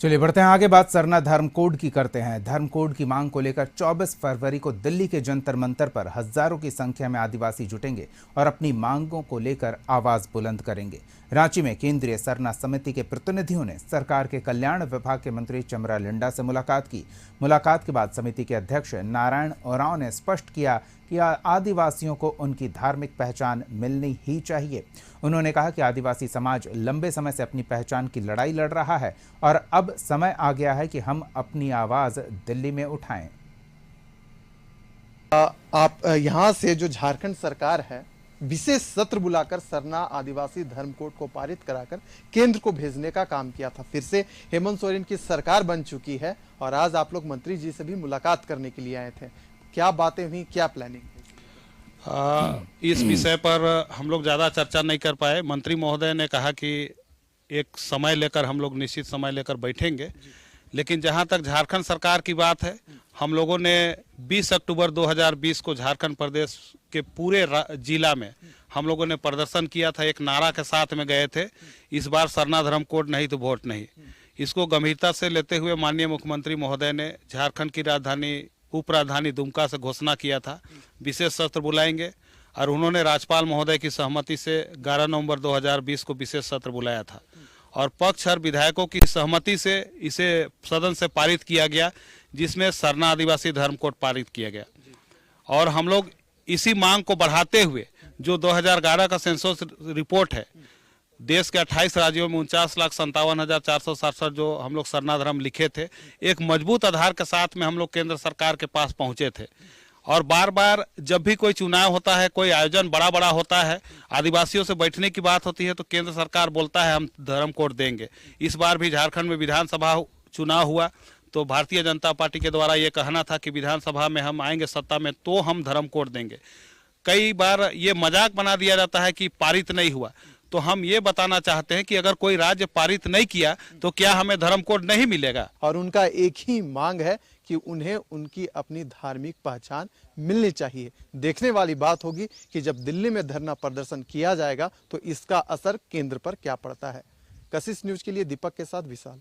चलिए बढ़ते हैं आगे। बात सरना धर्म कोड की करते हैं। धर्म कोड की मांग को लेकर 24 फरवरी को दिल्ली के जंतर मंतर पर हजारों की संख्या में आदिवासी जुटेंगे और अपनी मांगों को लेकर आवाज बुलंद करेंगे। रांची में केंद्रीय सरना समिति के प्रतिनिधियों ने सरकार के कल्याण विभाग के मंत्री चमरा लिंडा से मुलाकात की। मुलाकात के बाद समिति के अध्यक्ष नारायण ओरांव ने स्पष्ट किया कि आदिवासियों को उनकी धार्मिक पहचान मिलनी ही चाहिए। उन्होंने कहा कि आदिवासी समाज लंबे समय से अपनी पहचान की लड़ाई लड़ रहा है और अब समय आ गया है कि हम अपनी आवाज दिल्ली में उठाएं। आप यहाँ से जो झारखंड सरकार है, विशेष सत्र बुलाकर सरना आदिवासी धर्म कोड को पारित कराकर केंद्र को भेजने का काम किया था। फिर से हेमंत सोरेन की सरकार बन चुकी है और आज आप लोग मंत्री जी से भी मुलाकात करने के लिए आए थे। क्या बातें हुई, क्या प्लानिंग? इस विषय पर हम लोग ज़्यादा चर्चा नहीं कर पाए। मंत्री महोदय ने कहा कि एक समय लेकर हम लोग निश्चित समय लेकर बैठेंगे, लेकिन जहां तक झारखंड सरकार की बात है, हम लोगों ने 20 अक्टूबर 2020 को झारखंड प्रदेश के पूरे जिला में हम लोगों ने प्रदर्शन किया था। एक नारा के साथ में गए थे, इस बार सरना धर्म कोड नहीं तो वोट नहीं। इसको गंभीरता से लेते हुए माननीय मुख्यमंत्री महोदय ने झारखंड की राजधानी उप राजधानी दुमका से घोषणा किया था विशेष सत्र बुलाएंगे, और उन्होंने राज्यपाल महोदय की सहमति से 11 नवंबर 2020 को विशेष सत्र बुलाया था और पक्ष और विधायकों की सहमति से इसे सदन से पारित किया गया, जिसमें सरना आदिवासी धर्म कोड पारित किया गया। और हम लोग इसी मांग को बढ़ाते हुए जो 2011 का सेंसस रिपोर्ट है, देश के 28 राज्यों में 49,57,467 जो हम लोग सरना धर्म लिखे थे, एक मजबूत आधार के साथ में हम लोग केंद्र सरकार के पास पहुंचे थे। और बार बार जब भी कोई चुनाव होता है, कोई आयोजन बड़ा बड़ा होता है, आदिवासियों से बैठने की बात होती है, तो केंद्र सरकार बोलता है हम धर्म कोड देंगे। इस बार भी झारखंड में विधानसभा चुनाव हुआ तो भारतीय जनता पार्टी के द्वारा ये कहना था कि विधानसभा में हम आएंगे सत्ता में तो हम धर्म कोड देंगे। कई बार ये मजाक बना दिया जाता है कि पारित नहीं हुआ, तो हम ये बताना चाहते हैं कि अगर कोई राज्य पारित नहीं किया तो क्या हमें धर्म कोड नहीं मिलेगा? और उनका एक ही मांग है कि उन्हें उनकी अपनी धार्मिक पहचान मिलनी चाहिए। देखने वाली बात होगी कि जब दिल्ली में धरना प्रदर्शन किया जाएगा तो इसका असर केंद्र पर क्या पड़ता है। कशिश न्यूज के लिए दीपक के साथ विशाल।